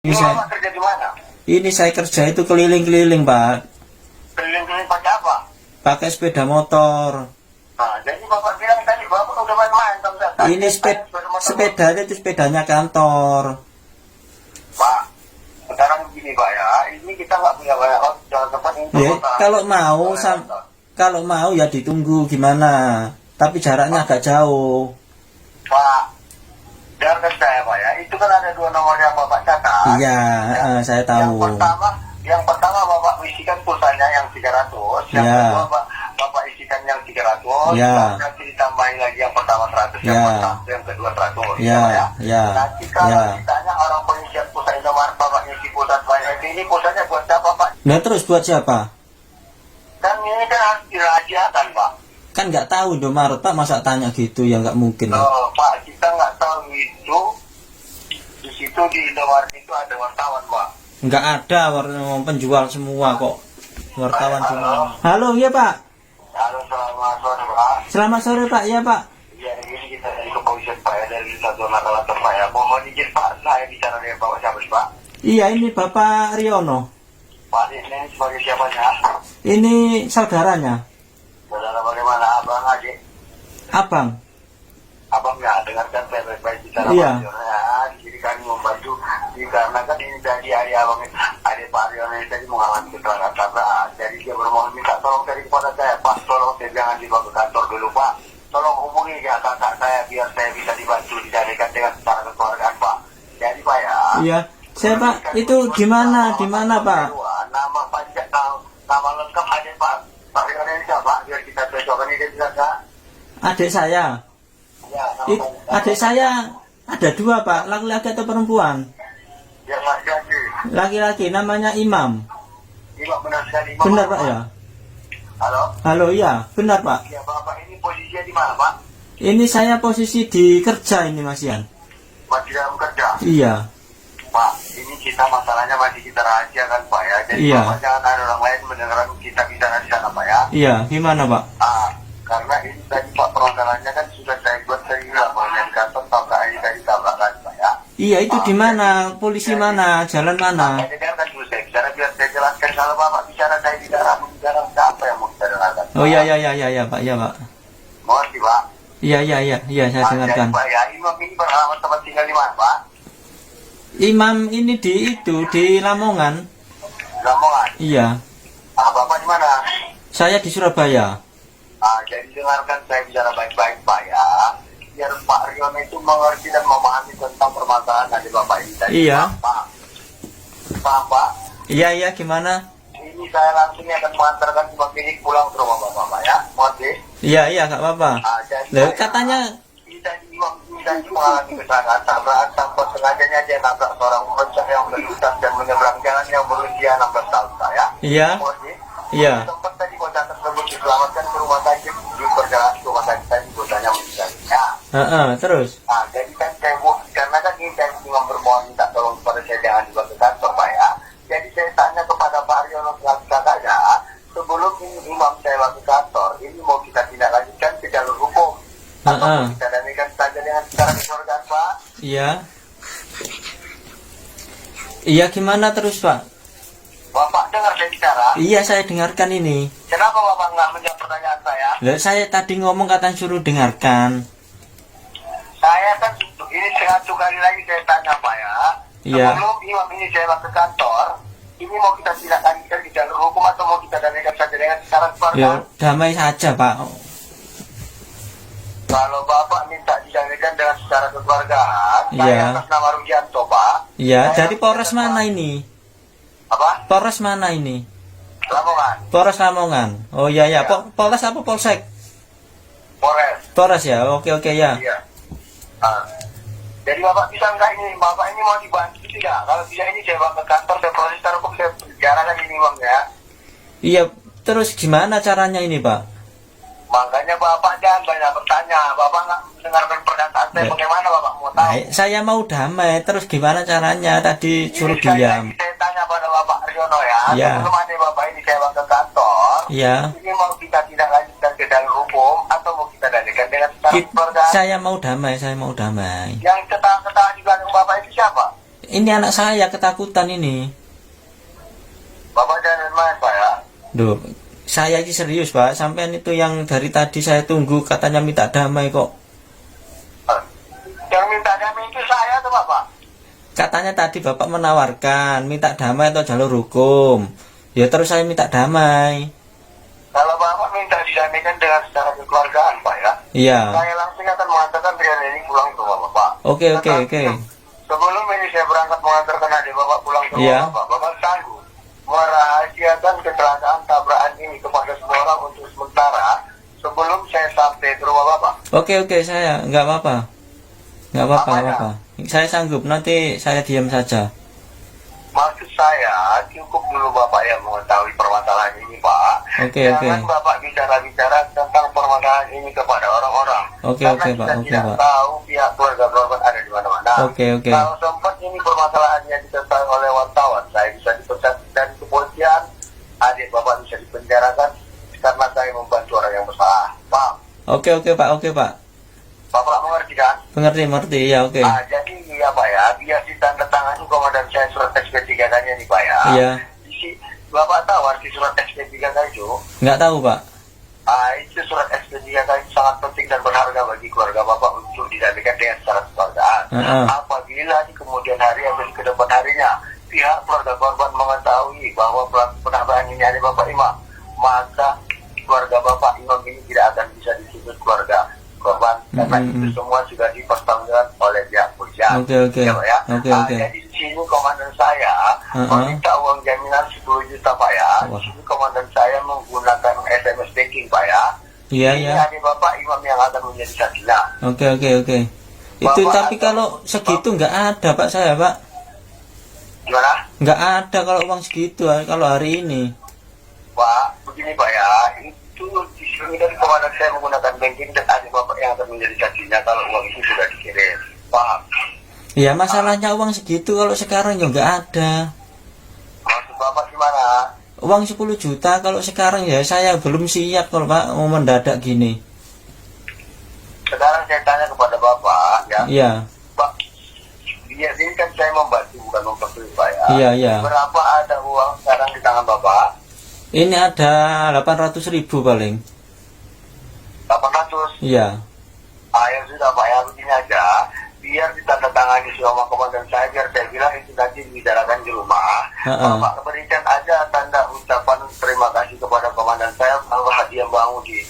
Ini Ini saya, Bapak kerja di mana? ini saya kerja itu keliling-keliling, Pak. Keliling-keliling pakai apa? Pakai sepeda motor. Nah, jadi Bapak bilang tadi Bapak udah main-main sama saya. Ini sepeda itu sepedanya kantor. Pak, sekarang gini Pak ya, ini kita nggak punya banyak waktu, jangan tempat ini. Ya, kalau mau ya ditunggu gimana. Tapi jaraknya agak jauh. Pak, dengarkan saya Pak ya, itu kan ada 2 nomor yang Bapak catat. Iya, saya tahu. Yang pertama Bapak isikan pulsanya yang 300, yang Ya. kedua Bapak isikan yang 300, Ya. nanti ditambahin lagi yang pertama 100, yang kedua 100. Ya, ya, Nanti kalau ya. ditanya orang pengisian pulsa Indomaret, Bapak ngisi pulsa banyak ini pulsanya buat siapa Pak? Nah terus buat siapa? Kan ini kan harus dirahasiakan Pak. Kan nggak tahu Indomaret, Pak, masa tanya gitu ya, nggak mungkin. Oh, Pak, kita nggak tahu itu. Di situ di Indomaret itu ada wartawan Pak. Nggak ada penjual semua kok. Wartawan Halo. semua. Halo, iya Pak. Halo, selamat sore Pak. Selamat sore Pak, iya Pak. Ya, ini kita dari kepolisian Pak ya, dari Satuan Laka-Lantas Pak ya. Mohon izin Pak, saya bicara dengan Bapak siapa sih, Pak? Iya, ini Bapak Riono. Pak, ini sebagai siapanya? Ini saudaranya. Saudara bagaimana? Abang adik? Abang. Abang nggak dengarkan saya baik-baik bicara Iya. Pak Riono ya. Di sini kami membantu, dikarenakan ini tadi adik abang, adik Pak Riono ini tadi mengalami kecelakaan tabrakan. Jadi dia bermohon minta tolong dari kepada saya, Pak, tolong saya jangan dibawa ke kantor dulu Pak. Tolong hubungi ya kakak saya biar saya bisa dibantu dicarikan dengan secara kekeluargaan Pak. Jadi Pak ya. Iya. Saya Pak, itu di mana Pak? Nama panjang, nama lengkap adik Pak Riono ini siapa? Biar kita cocokkan identitasnya. Adik saya. Ya, Adik saya ada 2 Pak, laki-laki atau perempuan? yang nggak jadi. Laki-laki, namanya Imam. Imam benar sekali. Imam Benar apa, Pak ya? Halo? Halo, iya, benar Pak. Ya Bapak ini posisinya di mana Pak? Ini saya posisi di kerja ini Mas Ian. Masih dalam kerja? Iya. Pak, ini kita masalahnya masih kita rahasiakan Pak ya. Jadi Iya. Bapak jangan ada orang lain mendengarkan kita bicara di sana Pak ya. Iya, gimana Pak? Karena ini tadi Pak peronggalannya kan sudah saya buat sering laporannya di kantor sampai ini tadi tabrakan Pak ya. Iya, itu di mana? Polisi mana? Jalan mana? Saya dengarkan dulu saya bicara biar saya jelaskan. Kalau Bapak bicara saya bicara siapa yang mau kita dengarkan? Oh iya Pak, iya Pak. Mohon sih Pak. Iya, saya dengarkan. Jadi, Pak ya, Imam ini beralamat tempat tinggal di mana Pak? Imam ini di Lamongan. Lamongan. Iya. Bapak di mana? Saya di Surabaya. Jadi dengarkan saya bicara baik-baik Pak ya. Biar Pak Riono itu mengerti dan memahami tentang permasalahan dari Bapak ini tadi. Iya. Pak. Iya, gimana? Ini saya langsung akan mengantarkan pemilik pulang ke rumah Bapak Pak ya. Mohon deh. Iya, nggak apa-apa. Loh, katanya Kita mengalami kecelakaan tabrakan tanpa sengajanya dia nabrak seorang bocah yang melintas dan menyeberang jalan yang berusia 16 tahun Pak ya. Iya. Mohon deh. Iya. Tempat tadi bocah tersebut diselamatkan ke rumah sakit, di perjalanan ke rumah sakit tadi bocahnya meninggal. Ya. Terus. Jadi kan saya karena kan ini saya cuma bermohon minta tolong kepada saya jangan dibawa ke kantor Pak ya. Jadi saya tanya kepada Pak Riono selaku kakaknya, sebelum ini Imam saya laku kantor, ini mau kita tindak lanjutkan ke jalur hukum atau kita damaikan saja dengan secara kekeluargaan Pak? Iya. Iya, gimana terus Pak? Bapak dengar saya bicara? Iya, saya dengarkan ini. Kenapa Bapak nggak menjawab pertanyaan saya? Lah, saya tadi ngomong katanya suruh dengarkan. Saya kan ini 100 kali lagi saya tanya Pak ya. Iya. Sebelum Imam ini saya laku kantor, ini mau kita tindak lanjutkan di jalur hukum atau mau kita damaikan saja dengan secara Ya, kekeluargaan? damai saja Pak. Kalau Bapak minta didamaikan dengan secara kekeluargaan, Iya. saya atas nama Rudianto Pak. Iya, Saya dari Polres minta- mana ini? Apa? Polres mana ini? Lamongan. Polres Lamongan. Oh iya, Iya. Polres apa Polsek? Polres. Polres ya. Oke ya. Iya. Jadi Bapak bisa nggak ini? Bapak ini mau dibantu tidak? Kalau tidak ini saya bawa ke kantor, saya proses secara hukum, saya bicarakan ini Bang ya. Iya, terus gimana caranya ini Pak? Makanya Bapak jangan banyak bertanya. Bapak nggak mendengarkan perkataan saya. Ya. Bagaimana Bapak mau tahu? Nah, saya mau damai, terus gimana caranya? Tadi suruh Ini diam. saya tanya pada Bapak Riono ya. Iya. Sebelum ada Bapak ini saya bawa ke kantor. Iya. Ini mau kita tidak lanjutkan ke jalur hukum atau mau kita damaikan dengan secara keluarga? Saya mau damai. Yang ketawa-ketawa di belakang Bapak itu siapa? ini anak saya ketakutan ini. Bapak jangan main Pak ya. Duh, saya ini serius Pak. Sampean itu yang dari tadi saya tunggu katanya minta damai kok. Yang minta damai itu saya tuh Bapak. Katanya tadi Bapak menawarkan minta damai atau jalur hukum. Ya terus saya minta damai. Kalau Bapak minta didamaikan dengan secara kekeluargaan Pak ya. Iya. Saya langsung akan mengantarkan Rian ini pulang ke Bapak. Oke. Sebelum ini saya berangkat mengantarkan adik Bapak pulang ke Iya. Bapak sanggup merahasiakan kecelakaan tabrakan ini kepada semua orang untuk sementara sebelum saya sampai ke rumah Bapak. Oke, saya nggak apa-apa. Nggak apa-apa. Saya sanggup, nanti saya diam saja. Maksud saya, cukup dulu Bapak yang mengetahui permasalahan ini Pak. Jangan Bapak bicara-bicara tentang permasalahan ini kepada orang-orang. Karena kita tidak tahu pihak keluarga korban ada di mana-mana. Kalau sempat ini permasalahannya diketahui oleh wartawan, saya bisa dipecat dari kepolisian, adik Bapak bisa dipenjarakan karena saya membantu orang yang bersalah. Paham? Oke Pak. Bapak mengerti kan? Mengerti, ya oke. Jadi ya Pak ya, biar ditandatangani komandan saya surat SP3K-nya nih Pak ya. Iya. Bapak tahu arti surat SP3K itu? Nggak tahu Pak. Itu surat SP3K itu sangat penting dan berharga bagi keluarga Bapak untuk didamaikan dengan secara kekeluargaan. Apabila di kemudian hari atau di kedepan harinya pihak keluarga korban mengetahui bahwa pelaku penabrak ini ada Bapak Imam, maka keluarga Bapak Imam ini tidak akan bisa disebut keluarga korban karena itu semua sudah dipertanggungjawabkan oleh pihak kepolisian. Oke. Jadi di sini komandan saya meminta uang jaminan 10 juta Pak ya. Di sini komandan saya menggunakan SMS banking Pak ya. Iya. Ini ada Bapak Imam yang akan menjadi saksinya. Oke. Itu Bapak tapi kalau segitu nggak ada Pak saya Pak. Gimana? Nggak ada kalau uang segitu kalau hari ini. Pak, begini Pak ya. Itu disuruh dari komandan saya menggunakan banking dan ada Bapak yang akan menjadi saksinya kalau uang itu sudah dikirim. Paham? Ya masalahnya uang segitu kalau sekarang ya nggak ada. Maksud Bapak gimana? Uang 10 juta kalau sekarang ya saya belum siap kalau Pak mau mendadak gini. Sekarang saya tanya kepada Bapak ya. Iya. Pak, biar ini kan saya membantu bukan mempersulit Pak ya. Iya. Berapa ada uang sekarang di tangan Bapak? Ini ada 800.000 paling. 800? Iya. Ya sudah Pak ya, begini aja. Biar ditandatangani sama komandan saya, biar saya bilang itu nanti dibicarakan di rumah. Bapak berikan aja tanda ucapan terima kasih kepada komandan saya bahwa hadiah Bang Udi.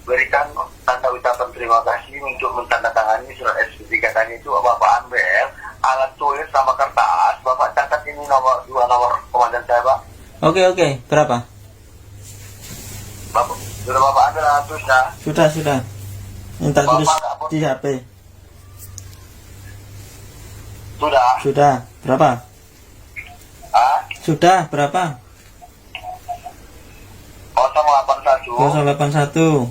Berikan tanda ucapan terima kasih untuk mentandatangani surat SP3K itu. Bapak ambil alat tulis sama kertas. Bapak catat ini dua nomor komandan saya Pak. Oke. Berapa? Bapak, sudah Bapak ambil alat tulisnya? Sudah. Minta tulis di HP. Sudah. Berapa? Sudah, berapa? 081 081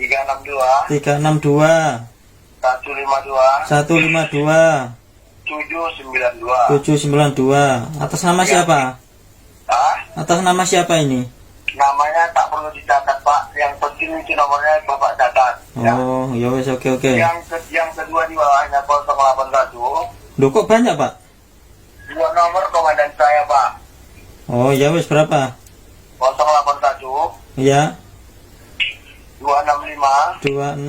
362 152 792. Atas nama siapa? Atas nama siapa ini? Namanya tak perlu dicatat Pak, yang penting itu nomornya Bapak catat. Ya wes, oke. Yang kedua di bawahnya 081. Loh kok banyak Pak? Dua nomor komandan saya Pak. Ya wes, berapa? 081. Iya. 265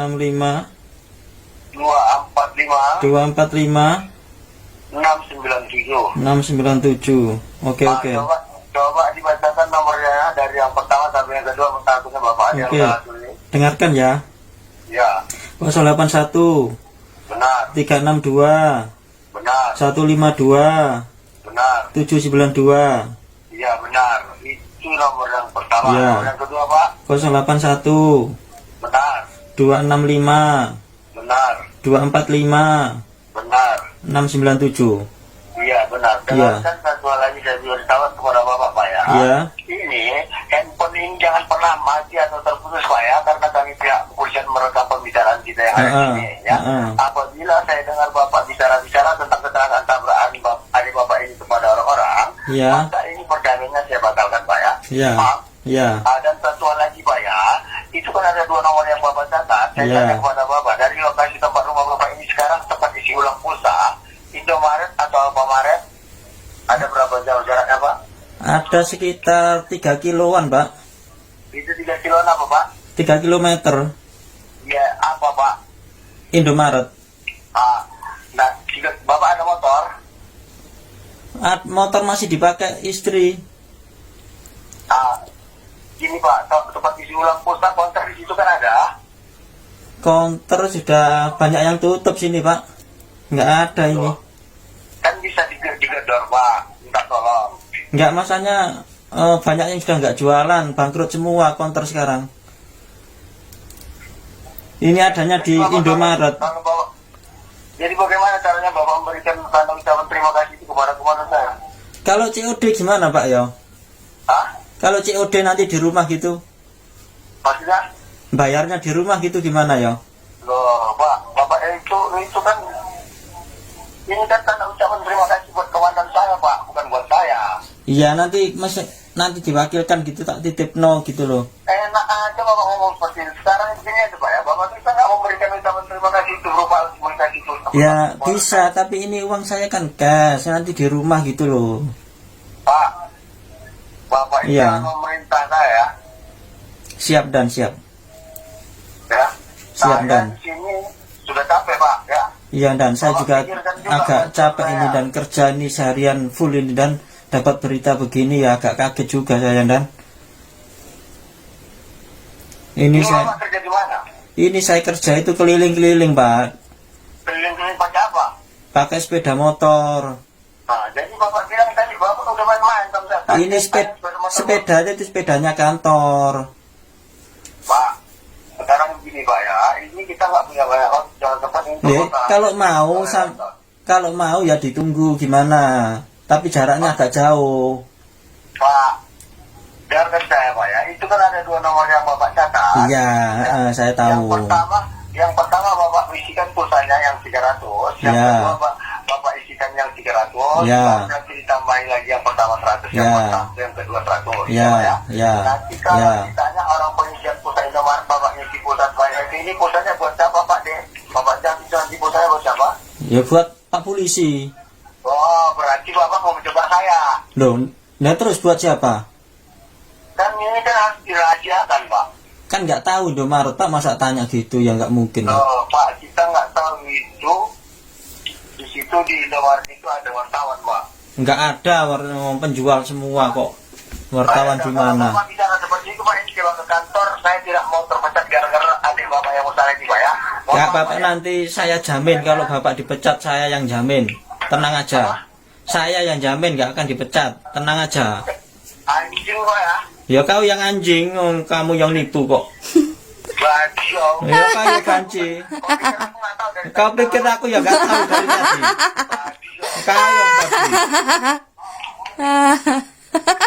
245 697. Oke. Coba dibacakan nomornya dari yang pertama sampai yang kedua, takutnya Bapak yang salah tulis. Dengarkan ya. Ya. 081 Benar. 362 Benar. 152 Benar. 792. Iya benar. Itu nomor yang pertama. Ya. Nomor yang kedua Pak. 081 Benar. 265 Benar. 245 Benar. 697. Iya benar. Dengarkan satu hal lagi saya beritahu kepada Bapak Pak ya. Iya. Ini handphone ini jangan pernah mati atau terputus Pak ya, karena kami pihak kepolisian merekam pembicaraan kita yang ada di sini ya. Apabila saya dengar Bapak bicara-bicara tentang kecelakaan tabrakan adik Bapak ini kepada orang-orang, maka ini perdamaiannya saya batalkan Pak ya. Iya. Dan satu hal lagi Pak ya, itu kan ada dua nomor yang Bapak catat. Saya tanya kepada Bapak, dari lokasi tempat rumah Bapak ini sekarang tempat isi ulang pulsa tol Pamaret? Ada berapa jauh jaraknya, Pak? Ada sekitar 3 kiloan, Pak. Itu 3 kiloan apa, Pak? 3 kilometer. Ya, apa, Pak? Indomaret. Nah, Bapak ada motor? Motor masih dipakai istri. Gini, Pak, tempat isi ulang pulsa konter di situ kan ada? Konter sudah banyak yang tutup sini, Pak. Nggak ada ini. Kan bisa digedor, Pak. Minta tolong. Nggak, masanya banyak yang sudah nggak jualan, bangkrut semua konter sekarang. Ini adanya di Indomaret. Jadi bagaimana caranya Bapak memberikan tanda ucapan terima kasih itu kepada komandan saya? Kalau COD gimana, Pak, ya? Kalau COD nanti di rumah gitu, Maksudnya? bayarnya di rumah gitu gimana, ya? Loh, Bapak itu kan ini kan tanda ucapan terima kasih buat komandan saya, Pak, bukan buat saya. Iya, nanti diwakilkan gitu, tak titip no gitu loh. Enak aja Bapak ngomong seperti itu. Sekarang begini aja, Pak, ya. Bapak bisa nggak memberikan ucapan terima kasih itu berupa komunikasi itu? Ya bisa, tapi ini uang saya kan cash, nanti di rumah gitu loh. Pak, Bapak ini Iya. memerintah saya, Siap dan siap. ya. Siap, Saya Dan. di sini sudah capek, Pak, ya. Iya, dan saya Bapak juga pikirkan juga agak bantuan capek saya. ini dan kerja ini seharian full ini, dan dapat berita begini ya agak kaget juga saya, dan ini Bapak saya kerja di mana? kerja itu keliling-keliling, Pak, Keliling-keliling pakai apa? pakai sepeda motor. Nah, jadi Bapak bilang tadi Bapak udah main-main sama saya. Ini sepedanya itu sepedanya kantor. Pak, sekarang begini, Pak, ya. Ini kita nggak punya banyak waktu, jangan tempat ini. Ya, kalau mau ya ditunggu gimana, tapi jaraknya agak jauh. Pak, biarkan saya, Pak, ya. Itu kan ada 2 nomor yang Bapak catat. Iya, saya tahu. Yang pertama Bapak isikan pulsanya yang 300, yang Ya. kedua Bapak isikan yang 300, Ya. nanti ditambahin lagi yang pertama 100, Ya. yang kedua 100. Ya, Pak, ya, Nanti kalau ya. ditanya orang pengisian pulsa Indomaret, Bapak ngisi pulsa sebanyak ini pulsanya buat siapa, Pak, deh? Bapak jangan pulsanya buat siapa? Ya buat Pak Polisi. Oh, berarti Bapak mau mencoba saya. Loh, nah terus buat siapa? Kan ini kan harus dirahasiakan, Pak. Kan nggak tahu Indomaret, Pak, masa tanya gitu, ya nggak mungkin. Oh, Pak, kita nggak tahu itu. Di situ di Indomaret itu ada wartawan, Pak. Nggak ada penjual semua kok. Wartawan di mana? Bapak bicara seperti itu, Pak, ini kalau ke kantor, saya tidak mau terpecat gara-gara adik Bapak yang usaha ini, Pak, ya. Ya Bapak, nanti saya jamin kalau Bapak dipecat, saya yang jamin. Tenang aja. Saya yang jamin nggak akan dipecat. Tenang aja. Anjing, Pak, ya. Ya kau yang anjing, kamu yang nipu kok. Badi, om. Ya kayu banci. Kau pikir aku nggak tahu dari Kau pikir aku ya nggak tahu dari tadi. Badi, om. Kau yang tadi.